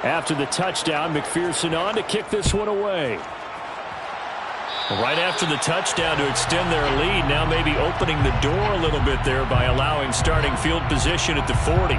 After the touchdown, McPherson on to kick this one away. Right after the touchdown to extend their lead, now maybe opening the door a little bit there by allowing starting field position at the 40.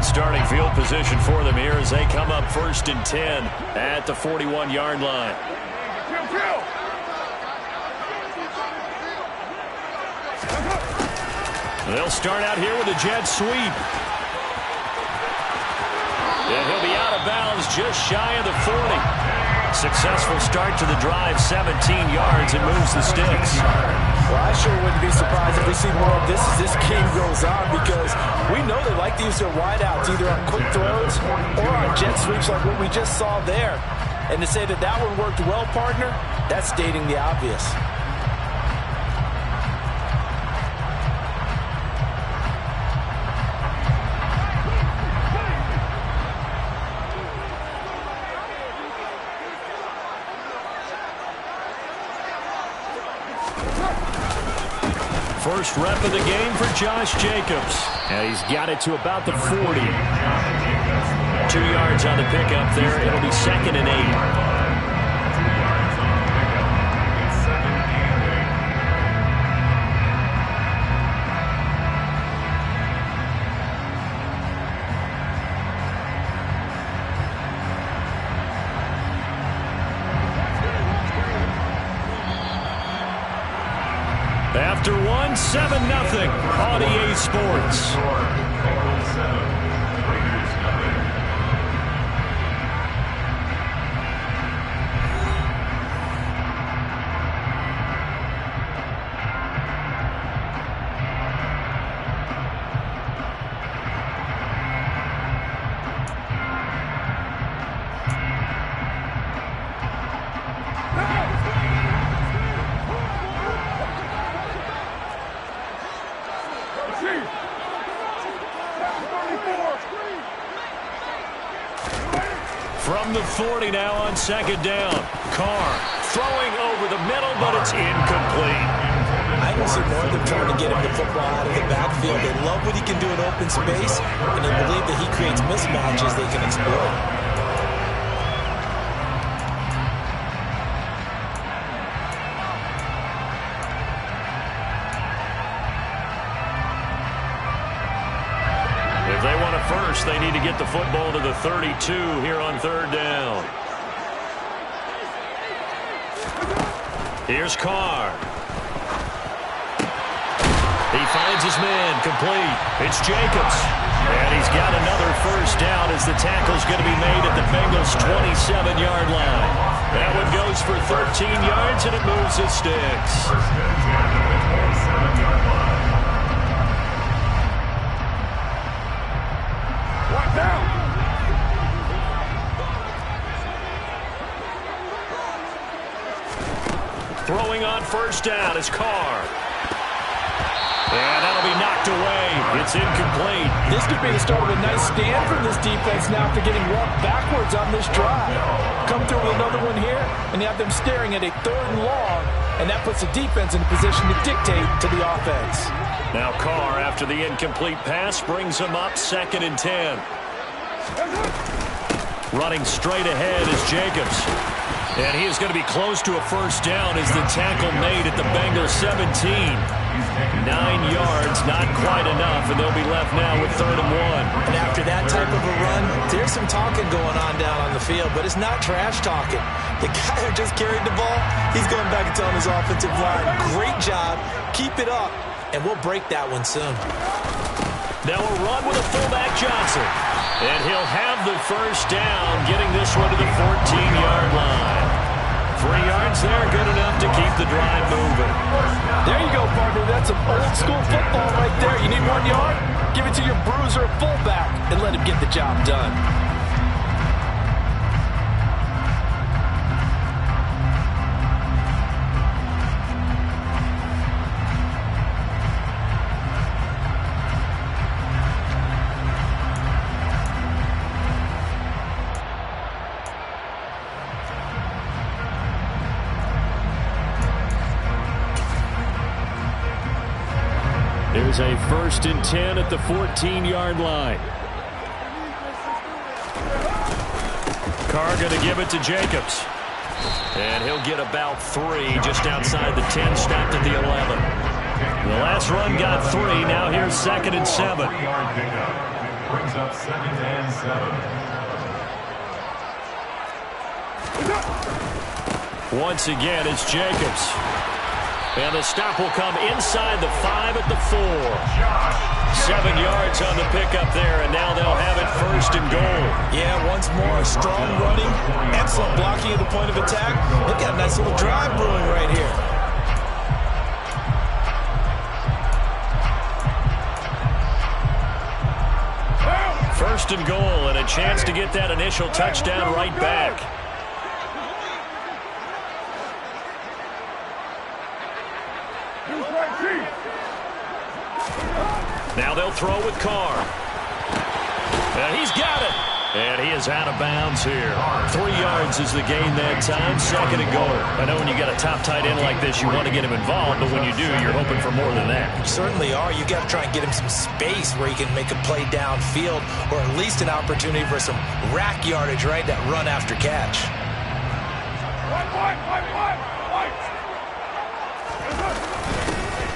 Starting field position for them here as they come up 1st and 10 at the 41-yard line. They'll start out here with a jet sweep. And he'll be out of bounds just shy of the 40. Successful start to the drive, 17 yards, and moves the sticks. Well, I sure wouldn't be surprised if we see more of this as this game goes on, because we know they like to use their wideouts either on quick throws or on jet sweeps like what we just saw there. And to say that that one worked well, partner, that's stating the obvious. First rep of the game for Josh Jacobs. And he's got it to about the 40. 2 yards on the pickup there. It'll be 2nd and 8. After 7-0 on EA Sports. From the 40 now on 2nd down. Carr throwing over the middle, but it's incomplete. I can see more of them trying to get him the football out of the backfield. They love what he can do in open space, and they believe that he creates mismatches they can exploit. First, they need to get the football to the 32 here on 3rd down. Here's Carr. He finds his man, complete. It's Jacobs. And he's got another first down as the tackle's going to be made at the Bengals' 27-yard line. That one goes for 13 yards, and it moves the sticks. Throwing on 1st down is Carr. And that'll be knocked away. It's incomplete. This could be the start of a nice stand from this defense now after getting walked backwards on this drive. Come through with another one here, and you have them staring at a 3rd and long, and that puts the defense in a position to dictate to the offense. Now Carr, after the incomplete pass, brings him up 2nd and 10. Running straight ahead is Jacobs. And he is going to be close to a first down as the tackle made at the Bengals 17. 9 yards, not quite enough, and they'll be left now with 3rd and 1. And after that type of a run, there's some talking going on down on the field, but it's not trash talking. The guy who just carried the ball, he's going back and telling his offensive line, great job, keep it up, and we'll break that one soon. Now a run with a fullback Johnson. And he'll have the first down, getting this one to the 14-yard line. 3 yards there, good enough to keep the drive moving. There you go, partner. That's some old-school football right there. You need 1 yard? Give it to your bruiser fullback and let him get the job done. is a 1st and 10 at the 14-yard line. Carr going to give it to Jacobs. And he'll get about 3 just outside the 10, stopped at the 11. The last run got 3. Now here's 2nd and 7. Brings up 2nd and 7. Once again, it's Jacobs. And the stop will come inside the 5 at the 4. 7 yards on the pickup there, and now they'll have it 1st and goal. Yeah, once more, strong running, excellent blocking at the point of attack. Look at a nice little drive brewing right here. 1st and goal, and a chance to get that initial touchdown right back. Now they'll throw with Carr. And he's got it. And he is out of bounds here. 3 yards is the gain that time. 2nd and goal. I know when you got a top tight end like this, you want to get him involved, but when you do, you're hoping for more than that. You certainly are. You got to try and get him some space where he can make a play downfield, or at least an opportunity for some rack yardage, right? That run after catch.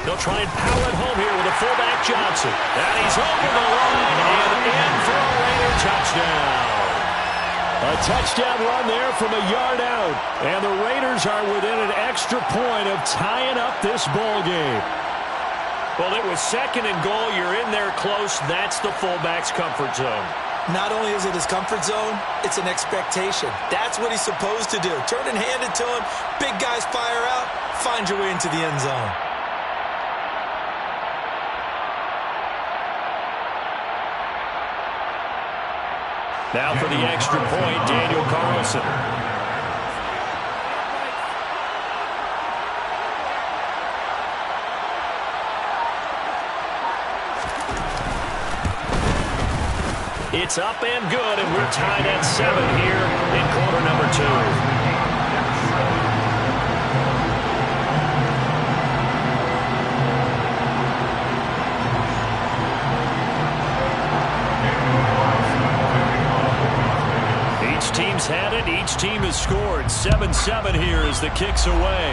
They'll try and power it home here with a fullback Johnson. And he's over the line and in for a Raider touchdown. A touchdown run there from a yard out. And the Raiders are within an extra point of tying up this ball game. Well, it was 2nd and goal. You're in there close. That's the fullback's comfort zone. Not only is it his comfort zone, it's an expectation. That's what he's supposed to do. Turn and hand it to him. Big guys fire out. Find your way into the end zone. Now for the extra point, Daniel Carlson. It's up and good, and we're tied at 7 here in quarter number 2. Each team's had it. Each team has scored. 7-7 here as the kick's away.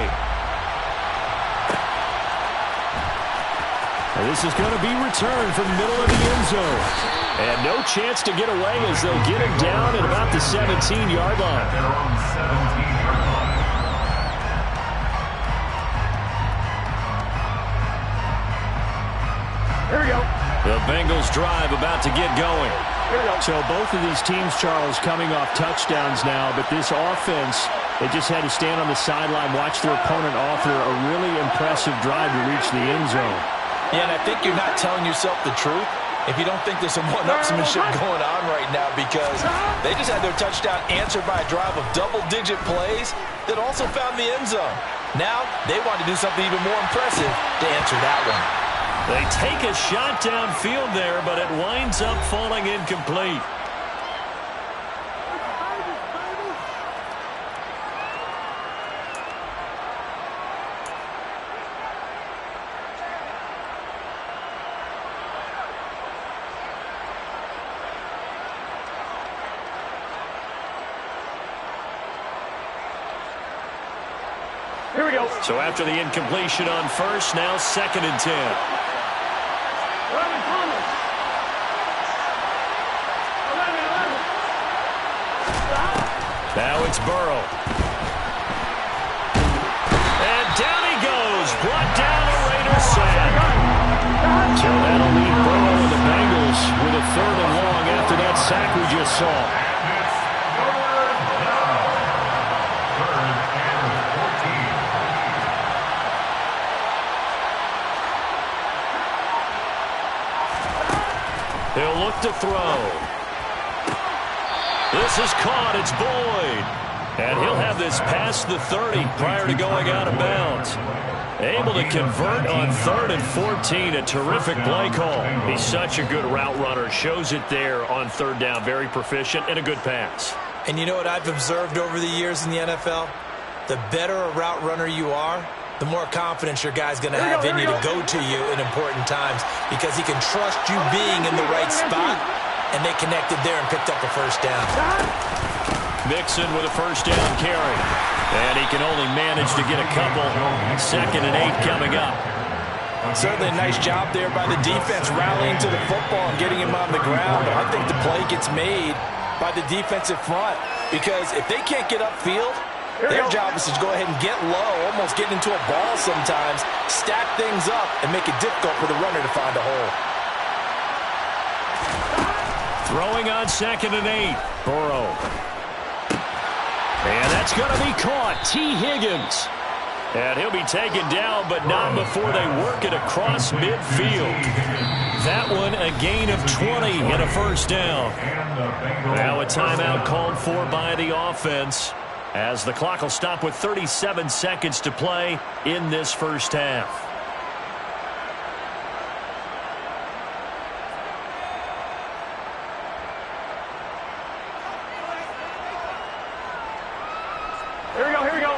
And this is going to be returned from the middle of the end zone. And no chance to get away as they'll get him down at about the 17-yard line. Here we go. The Bengals drive about to get going. So both of these teams, Charles, coming off touchdowns now, but this offense, they just had to stand on the sideline, watch their opponent author a really impressive drive to reach the end zone. Yeah, and I think you're not telling yourself the truth if you don't think there's some one-upsmanship going on right now, because they just had their touchdown answered by a drive of double-digit plays that also found the end zone. Now they want to do something even more impressive to answer that one. They take a shot downfield there, but it winds up falling incomplete. Here we go. So after the incompletion on first, now 2nd and 10. Now it's Burrow. And down he goes. Brought down a Raider sack. So that'll leave Burrow and the Bengals with a 3rd and long after that sack we just saw. He'll look to throw. This is caught. It's Boyd. And he'll have this past the 30 prior to going out of bounds. Able to convert on 3rd and 14. A terrific play call. He's such a good route runner. Shows it there on 3rd down. Very proficient and a good pass. And you know what I've observed over the years in the NFL? The better a route runner you are, the more confidence your guy's going to have in you to go to you in important times because he can trust you being in the right spot, and they connected there and picked up a first down. Mixon with a first down carry. And he can only manage to get a couple. 2nd and 8 coming up. Certainly a nice job there by the defense rallying to the football and getting him on the ground. But I think the play gets made by the defensive front because if they can't get upfield, their job is to go ahead and get low, almost get into a ball sometimes, stack things up, and make it difficult for the runner to find a hole. Throwing on 2nd and 8. Burrow. And that's going to be caught. T. Higgins. And he'll be taken down, but not before they work it across midfield. That one a gain of 20 and a first down. Now a timeout called for by the offense as the clock will stop with 37 seconds to play in this first half. Here we go.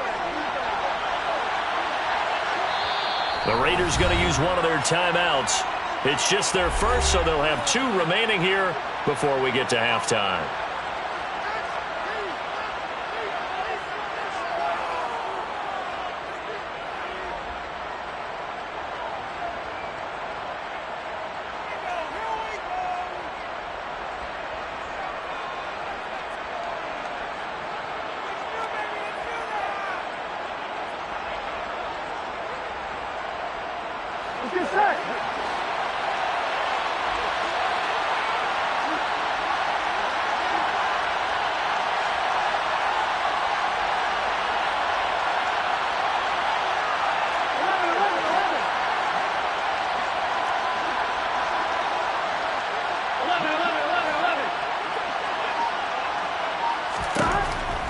The Raiders going to use one of their timeouts. It's just their first, so they'll have 2 remaining here before we get to halftime. Let's get set.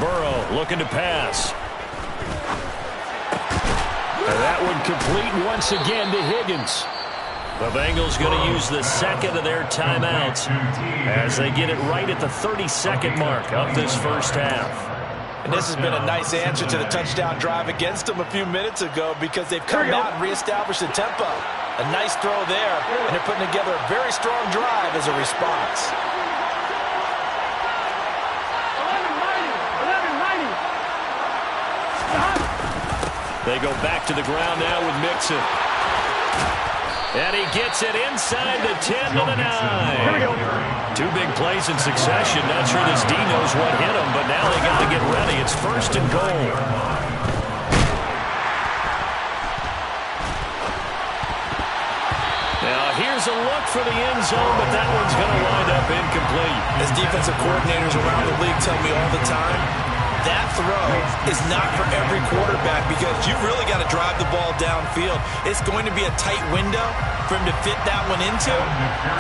Burrow looking to pass. And that one complete once again to Higgins. The Bengals going to use the second of their timeouts as they get it right at the 30-second mark of this first half. And this has been a nice answer to the touchdown drive against them a few minutes ago because they've come out and reestablished the tempo. A nice throw there, and they're putting together a very strong drive as a response. They go back to the ground now with Mixon. And he gets it inside the 10 to the 9. 2 big plays in succession. Not sure this D knows what hit him, but now they got to get ready. It's 1st and goal. Now here's a look for the end zone, but that one's going to wind up incomplete. As defensive coordinators around the league tell me all the time, that throw is not for every quarterback because you've really got to drive the ball downfield. It's going to be a tight window for him to fit that one into.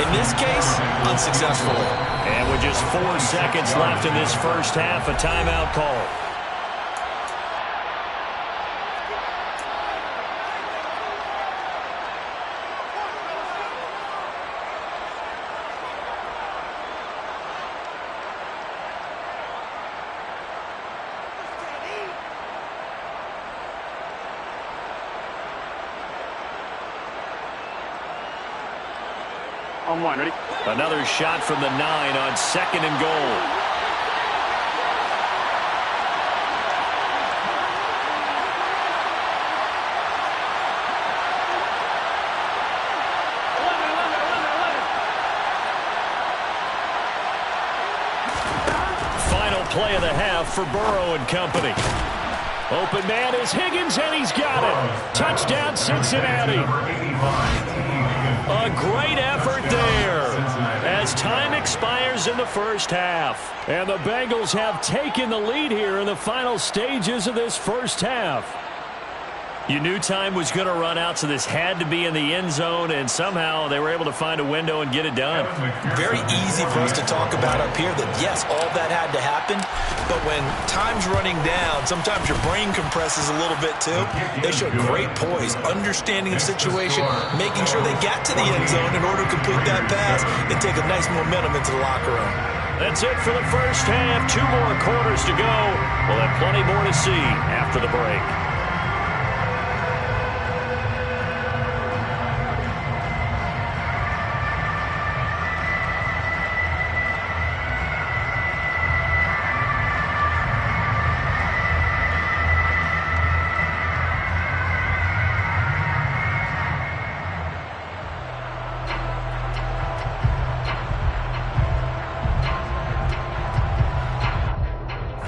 In this case, unsuccessfully. And with just 4 seconds left in this first half, a timeout call. On 1, ready? Another shot from the 9 on 2nd and goal. Final play of the half for Burrow and company. Open man is Higgins, and he's got it. Touchdown, Cincinnati. A great effort there as time expires in the first half. And the Bengals have taken the lead here in the final stages of this first half. You knew time was going to run out, so this had to be in the end zone, and somehow they were able to find a window and get it done. Very easy for us to talk about up here that, yes, all that had to happen, but when time's running down, sometimes your brain compresses a little bit too. They showed great poise, understanding the situation, making sure they got to the end zone in order to complete that pass and take a nice momentum into the locker room. That's it for the first half. 2 more quarters to go. We'll have plenty more to see after the break.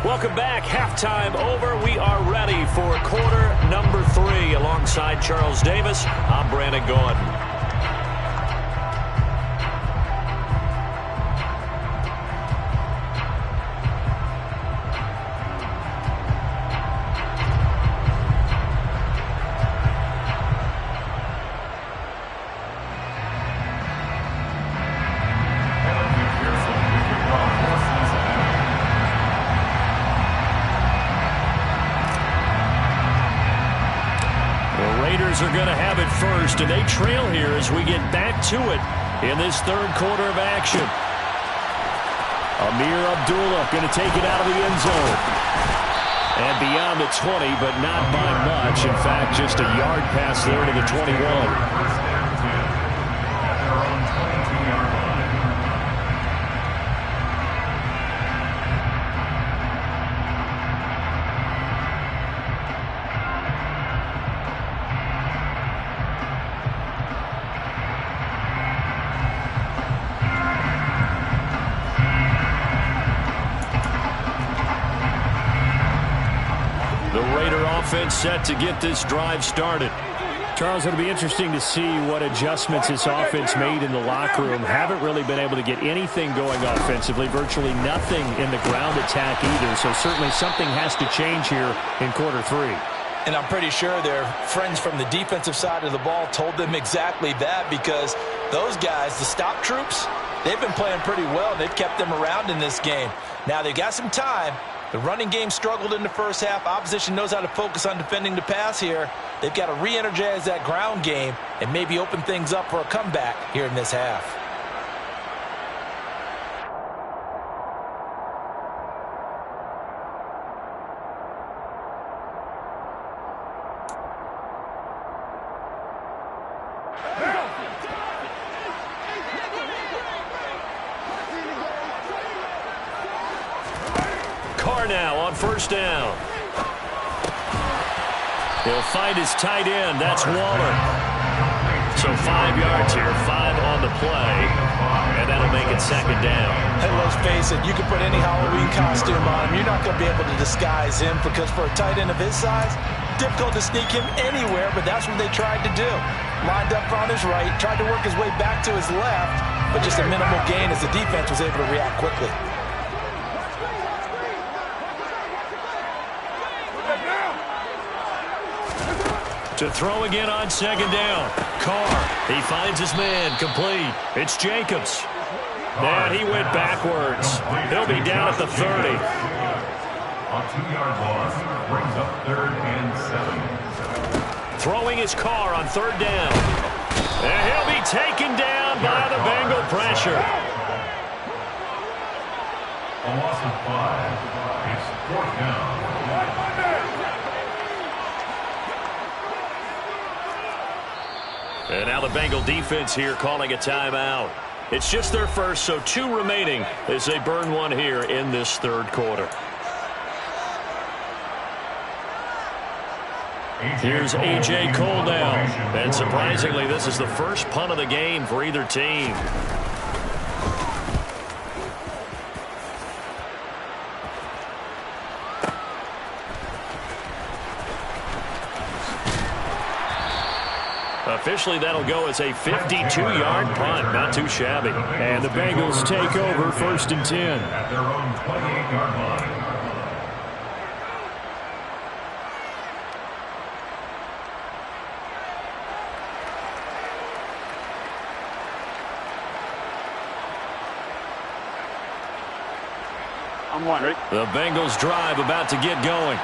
Welcome back. Halftime over. We are ready for quarter number 3. Alongside Charles Davis, I'm Brandon Gaudin. Are going to have it first, and they trail here as we get back to it in this third quarter of action. Amir Abdullah going to take it out of the end zone. And beyond the 20, but not by much. In fact, just a yard pass there to the 21. Offense set to get this drive started. Charles, it'll be interesting to see what adjustments this offense made in the locker room. Haven't really been able to get anything going offensively, virtually nothing in the ground attack either. So certainly something has to change here in quarter 3. And I'm pretty sure their friends from the defensive side of the ball told them exactly that, because those guys, the stop troops, they've been playing pretty well. They've kept them around in this game. Now they've got some time. The running game struggled in the first half. Opposition knows how to focus on defending the pass here. They've got to re-energize that ground game and maybe open things up for a comeback here in this half. Now on first down. He'll find his tight end. That's Waller. So 5 yards here, 5 on the play, and that'll make it second down. Hey, let's face it, you can put any Halloween costume on him. You're not going to be able to disguise him, because for a tight end of his size, difficult to sneak him anywhere, but that's what they tried to do. Lined up on his right, tried to work his way back to his left, but just a minimal gain as the defense was able to react quickly. To throw again on second down. Carr, he finds his man, complete. It's Jacobs. And he went backwards. He'll be down at the 30. On 2-yard loss, brings up 3rd and 7. Throwing his Carr on third down. And he'll be taken down by the Bengal pressure. A loss of 5. It's 4th down. And now the Bengal defense here calling a timeout. It's just their first, so 2 remaining as they burn one here in this third quarter. Here's A.J. Cole now. And surprisingly, this is the first punt of the game for either team. Officially, that'll go as a 52-yard punt. Not too shabby. And the Bengals take over 1st and 10. At their own 28-yard line. I'm wondering. The Bengals drive about to get going.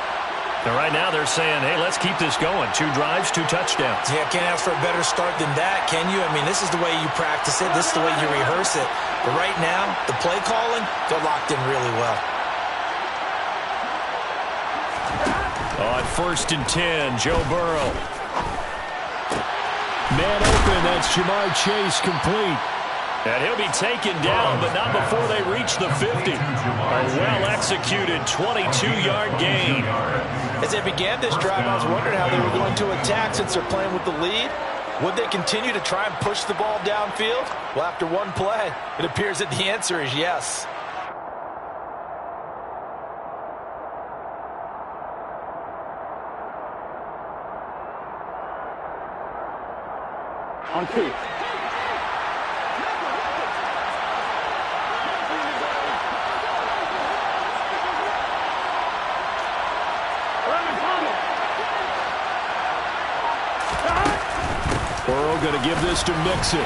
And right now they're saying, hey, let's keep this going. 2 drives, 2 touchdowns. Yeah, can't ask for a better start than that, can you? I mean, this is the way you practice it. This is the way you rehearse it. But right now, the play calling, they're locked in really well. On 1st and 10, Joe Burrow. Man open, that's Jamar Chase, complete. And he'll be taken down, but not before they reach the 50. A well-executed 22-yard gain. As they began this drive, I was wondering how they were going to attack since they're playing with the lead. Would they continue to try and push the ball downfield? Well, after one play, it appears that the answer is yes. On 2. Burrow going to give this to Mixon.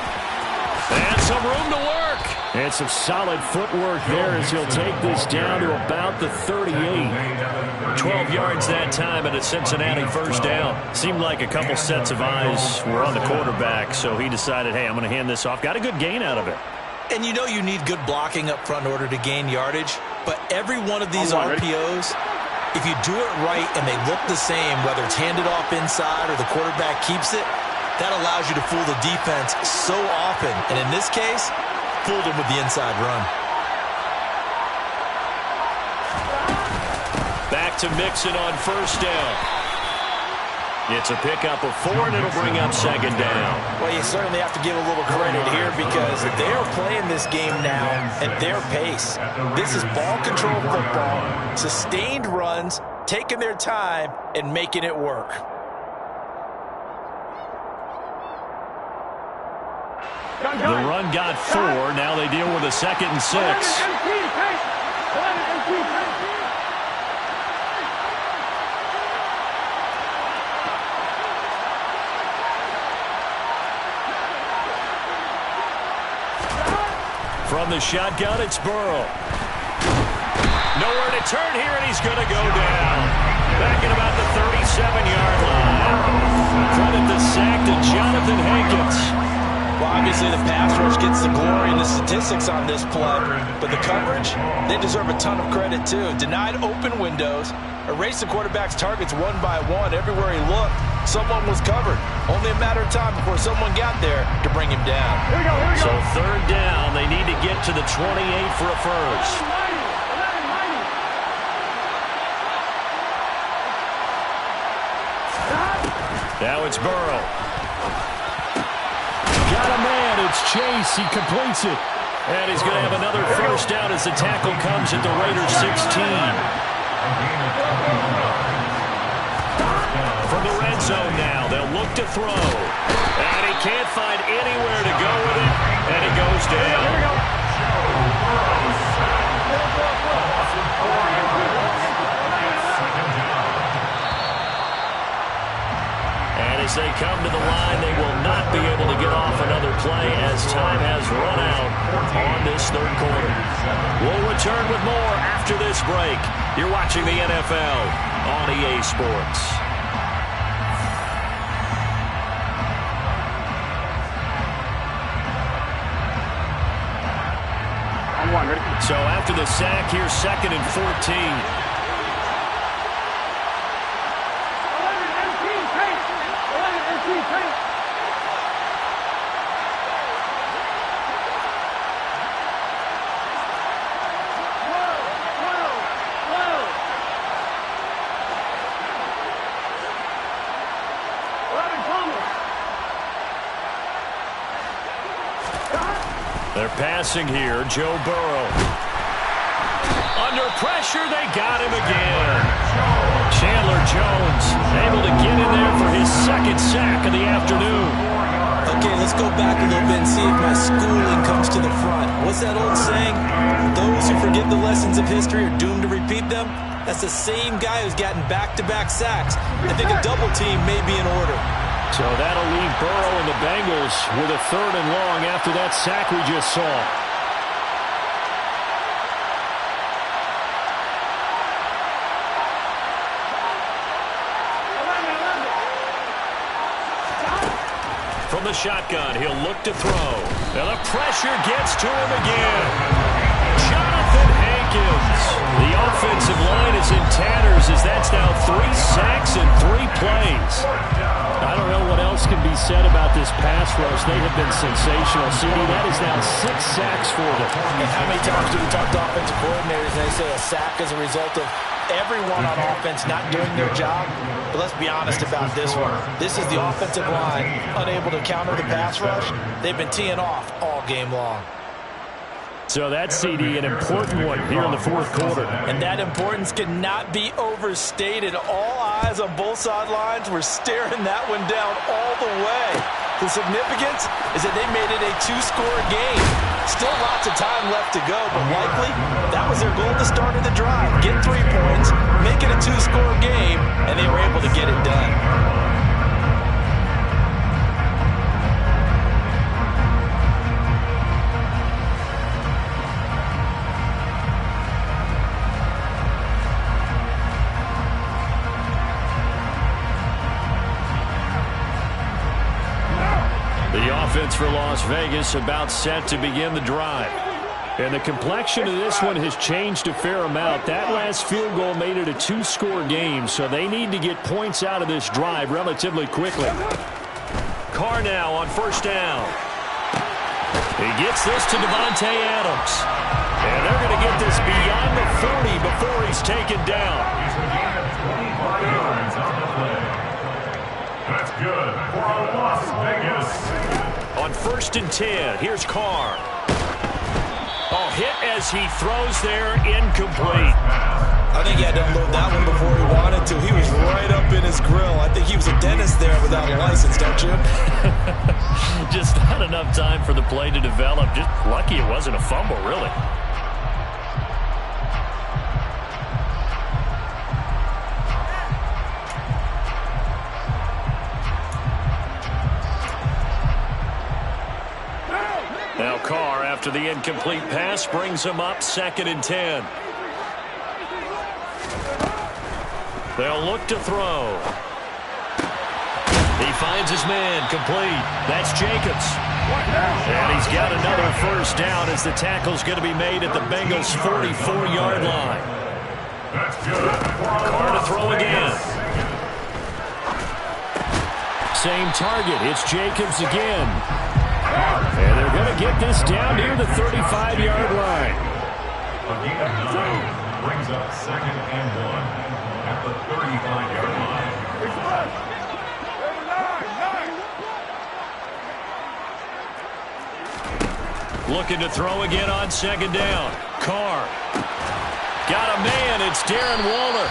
And some room to work. And some solid footwork there as he'll take this down to about the 38. 12 yards that time and a Cincinnati first down. Seemed like a couple sets of eyes were on the quarterback, so he decided, hey, I'm going to hand this off. Got a good gain out of it. And you know you need good blocking up front in order to gain yardage, but every one of these RPOs, if you do it right and they look the same, whether it's handed off inside or the quarterback keeps it, that allows you to fool the defense so often. And in this case, fooled him with the inside run. Back to Mixon on first down. It's a pickup of 4, and it'll bring up second down. Well, you certainly have to give a little credit here because they are playing this game now at their pace. This is ball control football, sustained runs, taking their time, and making it work. The run got 4. Now they deal with a 2nd and 6. From the shotgun, it's Burrow. Nowhere to turn here, and he's going to go down. Back at about the 37-yard line. Credit the sack to Jonathan Hankins. Well, obviously the pass rush gets the glory and the statistics on this play, but the coverage, they deserve a ton of credit too. Denied open windows, erased the quarterback's targets one by one. Everywhere he looked, someone was covered. Only a matter of time before someone got there to bring him down. Here we go. So third down, they need to get to the 28 for a first. Now it's Burrow. Got a man, it's Chase, he completes it. And he's going to have another first down as the tackle comes at the Raiders 16. From the red zone now, they'll look to throw. And he can't find anywhere to go with it, and he goes down. As they come to the line, they will not be able to get off another play as time has run out on this third quarter. We'll return with more after this break. You're watching the NFL on EA Sports. On 1, ready? So after the sack, here's 2nd and 14. They're passing here, Joe Burrow. Under pressure, they got him again. Chandler Jones able to get in there for his 2nd sack of the afternoon. Okay, let's go back a little bit and see if my schooling comes to the front. What's that old saying? Those who forget the lessons of history are doomed to repeat them. That's the same guy who's gotten back-to-back sacks. I think a double team may be in order. So that'll leave Burrow and the Bengals with a 3rd and long after that sack we just saw. From the shotgun, he'll look to throw. Now the pressure gets to him again. Jonathan Hankins. The offensive line is in tatters as that's now 3 sacks in 3 plays. I don't know what else can be said about this pass rush. They have been sensational. CD, that is now 6 sacks for them. And how many times do we talk to offensive coordinators and they say a sack is a result of everyone on offense not doing their job? But let's be honest about this one. This is the offensive line unable to counter the pass rush. They've been teeing off all game long. So that's, CD, an important one here in the 4th quarter. And that importance cannot be overstated. All eyes on both sidelines were staring that one down all the way. The significance is that they made it a two-score game. Still lots of time left to go, but likely that was their goal at the start of the drive. Get 3 points, make it a two-score game, and they were able to get it done. For Las Vegas, about set to begin the drive. And the complexion of this one has changed a fair amount. That last field goal made it a two-score game, so they need to get points out of this drive relatively quickly. Carr now on first down. He gets this to Davante Adams. And they're going to get this beyond the 40 before he's taken down. He's regained 25 yards on the play. That's good for Las Vegas. On first and 10, here's Carr. Oh, hit as he throws there, incomplete. I think he had to unload that one before he wanted to. He was right up in his grill. I think he was a dentist there without a license, don't you? Just not enough time for the play to develop. Just lucky it wasn't a fumble, really. Now Carr, after the incomplete pass, brings him up 2nd and 10. They'll look to throw. He finds his man, complete. That's Jacobs. And he's got another first down as the tackle's going to be made at the Bengals' 44-yard line. That's good. Carr to throw again. Same target. It's Jacobs again. And they're going to get this down near the 35-yard line. A gain of 9 brings up 2nd and 1 at the 35-yard line. Looking to throw again on 2nd down. Carr. Got a man. It's Darren Waller.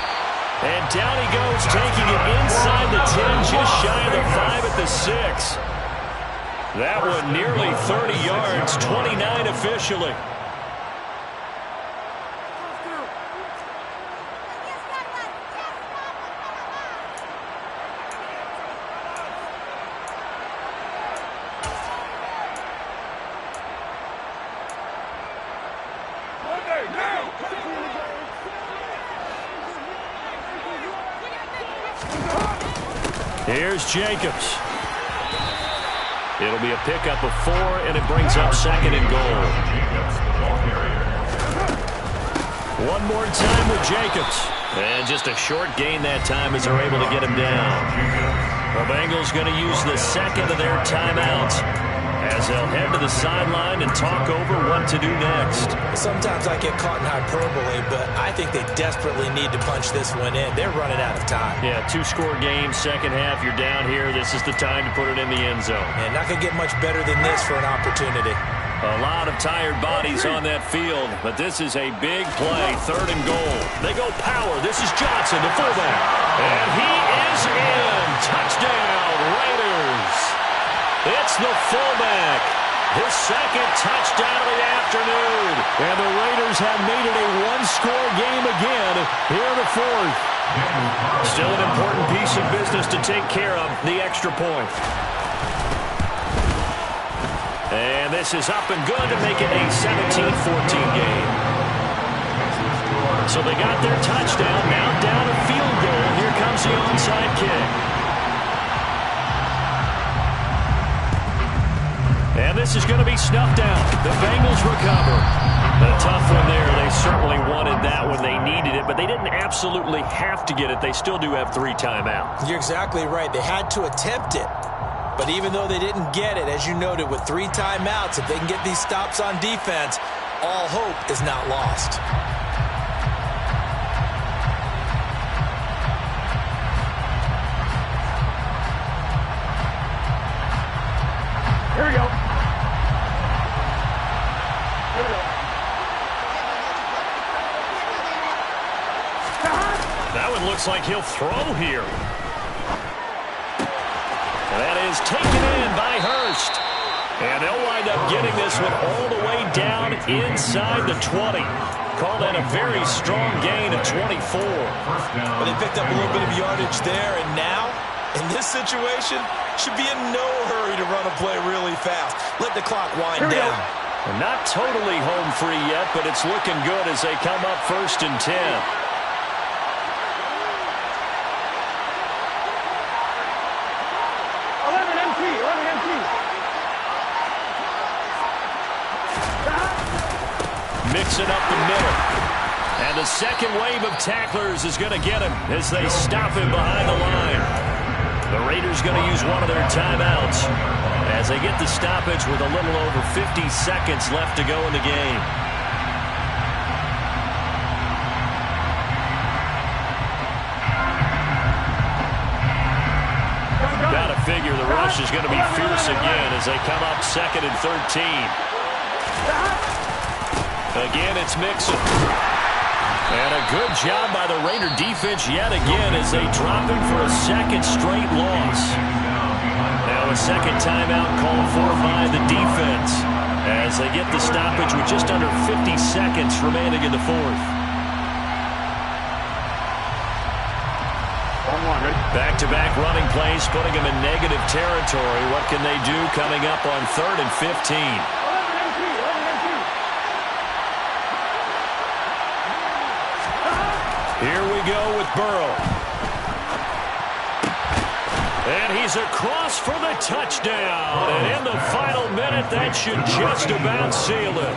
And down he goes, taking it inside the 10, just shy of the 5 at the 6. That one nearly 30 yards, 29 officially. Here's Jacobs. It'll be a pickup of 4, and it brings up 2nd and goal. One more time with Jacobs. And just a short gain that time as they're able to get him down. The Bengals going to use the 2nd of their timeouts as they'll head to the sideline and talk over what to do next. Sometimes I get caught in hyperbole, but I think they desperately need to punch this one in. They're running out of time. Yeah, two-score game, second half, you're down here. This is the time to put it in the end zone. And not going to get much better than this for an opportunity. A lot of tired bodies on that field, but this is a big play, 3rd and goal. They go power. This is Johnson, the fullback. And he is in. Touchdown, Raiders. It's the fullback. His 2nd touchdown of the afternoon. And the Raiders have made it a one-score game again here in the 4th. Still an important piece of business to take care of, the extra point. And this is up and good to make it a 17-14 game. So they got their touchdown, now down a field goal. Here comes the onside kick. And this is going to be snuffed out. The Bengals recover. A tough one there. They certainly wanted that when they needed it, but they didn't absolutely have to get it. They still do have 3 timeouts. You're exactly right. They had to attempt it. But even though they didn't get it, as you noted, with 3 timeouts, if they can get these stops on defense, all hope is not lost. Here we go. That one looks like he'll throw here. And that is is taken in by Hurst. And they'll wind up getting this one all the way down inside the 20. Call that a very strong gain of 24. Well, they picked up a little bit of yardage there, and now, in this situation, should be in no hurry to run a play really fast. Let the clock wind down. Well, not totally home free yet, but it's looking good as they come up 1st and 10. Mixing up the middle. And the second wave of tacklers is going to get him as they stop him behind the line. The Raiders going to use one of their timeouts as they get the stoppage with a little over 50 seconds left to go in the game. Got to figure the rush is going to be fierce again as they come up 2nd and 13. Again, it's Mixon. And a good job by the Raider defense yet again as they drop him for a second straight loss. Now a second timeout called for by the defense as they get the stoppage with just under 50 seconds remaining in the 4th. Back-to-back running plays putting him in negative territory. What can they do coming up on 3rd and 15? Here we go with Burrow. And he's across for the touchdown. And in the final minute, that should just about seal it.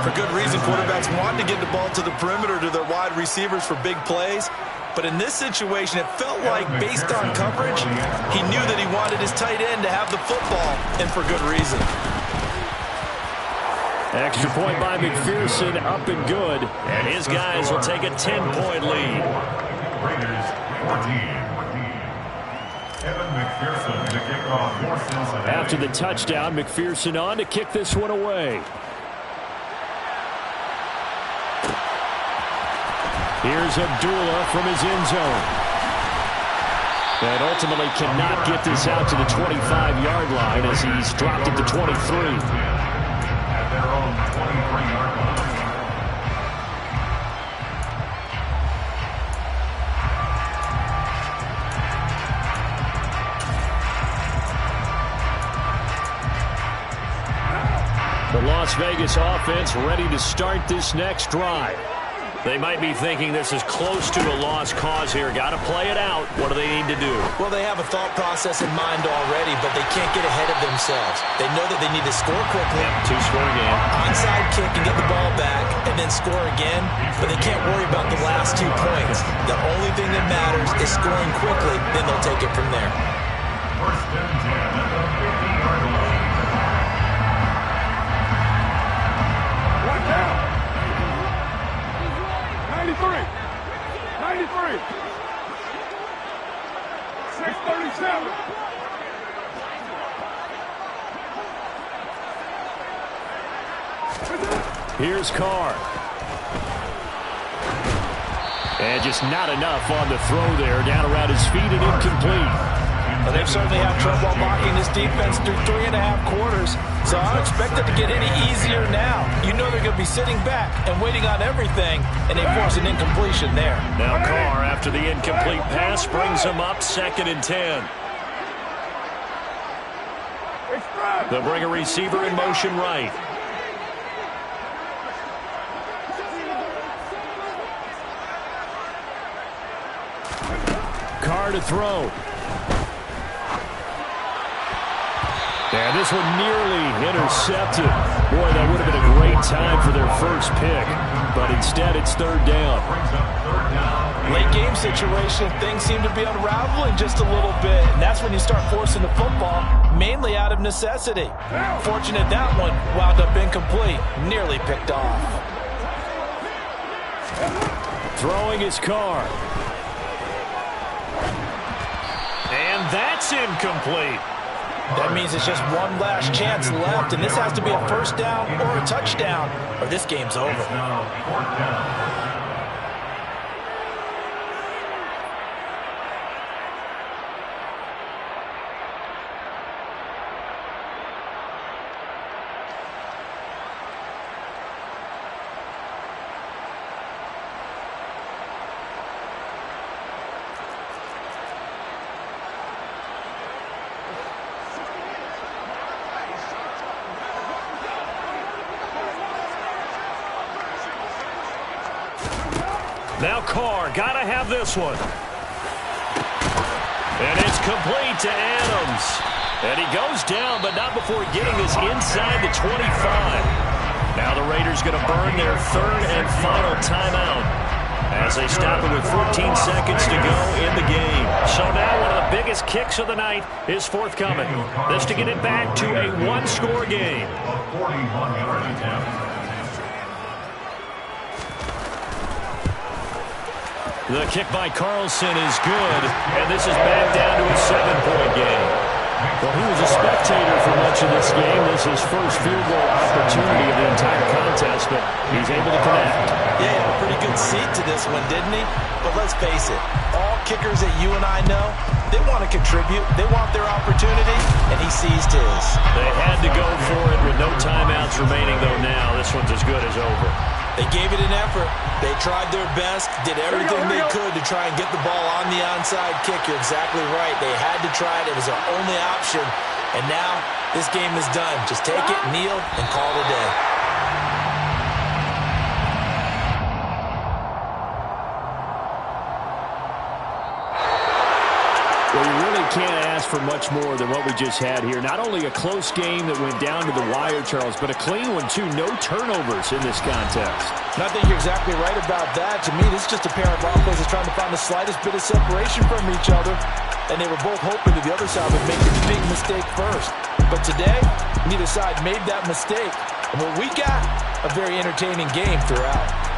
For good reason, quarterbacks want to get the ball to the perimeter to their wide receivers for big plays. But in this situation, it felt like, based on coverage, he knew that he wanted his tight end to have the football, and for good reason. Extra point by McPherson, up and good. And his guys will take a 10-point lead. Raiders 14. Evan McPherson to kick off for Cincinnati. After the touchdown, McPherson on to kick this one away. Here's Abdullah from his end zone. And ultimately cannot get this out to the 25-yard line as he's dropped it to 23. Their own 23-yard line. The Las Vegas offense ready to start this next drive. They might be thinking this is close to a lost cause here. Got to play it out. What do they need to do? Well, they have a thought process in mind already, but they can't get ahead of themselves. They know that they need to score quickly. Two-score game. Onside kick and get the ball back, and then score again. But they can't worry about the last 2 points. The only thing that matters is scoring quickly. Then they'll take it from there. 1st and 10 at the 50-yard line. Ninety-three. 637. Here's Carr. And just not enough on the throw there. Down around his feet and incomplete. Well, they've certainly had trouble blocking this defense through 3.5 quarters, so I don't expect it to get any easier now. You know they're going to be sitting back and waiting on everything, and they force an incompletion there. Now Carr, after the incomplete pass, brings him up 2nd and 10. They'll bring a receiver in motion right. Carr to throw. And this one nearly intercepted. Boy, that would have been a great time for their first pick. But instead, it's 3rd down. Late game situation, things seem to be unraveling just a little bit. And that's when you start forcing the football, mainly out of necessity. Fortunate that one wound up incomplete. Nearly picked off. Throwing his Carr. And that's incomplete. That means it's just one last chance left, and this has to be a 1st down or a touchdown, or this game's over. It's now 4th down. Now Carr, gotta have this one. And it's complete to Adams. And he goes down, but not before getting this inside the 25. Now the Raiders going to burn their third and final timeout as they stop it with 14 seconds to go in the game. So now one of the biggest kicks of the night is forthcoming. This to get it back to a one-score game. A 41-yard attempt. The kick by Carlson is good, and this is back down to a 7-point game. Well, he was a spectator for much of this game. This is his first field goal opportunity of the entire contest, but he's able to connect. Yeah, he had a pretty good seat to this one, didn't he? But let's face it, all kickers that you and I know, they want to contribute. They want their opportunity, and he seized his. They had to go for it with no timeouts remaining, though now this one's as good as over. They gave it an effort. They tried their best, did everything they could to try and get the ball on the onside kick. You're exactly right. They had to try it. It was their only option. And now this game is done. Just take it, kneel, and call it a day. Well, you really can't ask for much more than what we just had here. Not only a close game that went down to the wire, Charles, but a clean one, too. No turnovers in this contest. And I think you're exactly right about that. To me, this is just a pair of offenses trying to find the slightest bit of separation from each other. And they were both hoping that the other side would make the big mistake first. But today, neither side made that mistake. And what we got, a very entertaining game throughout.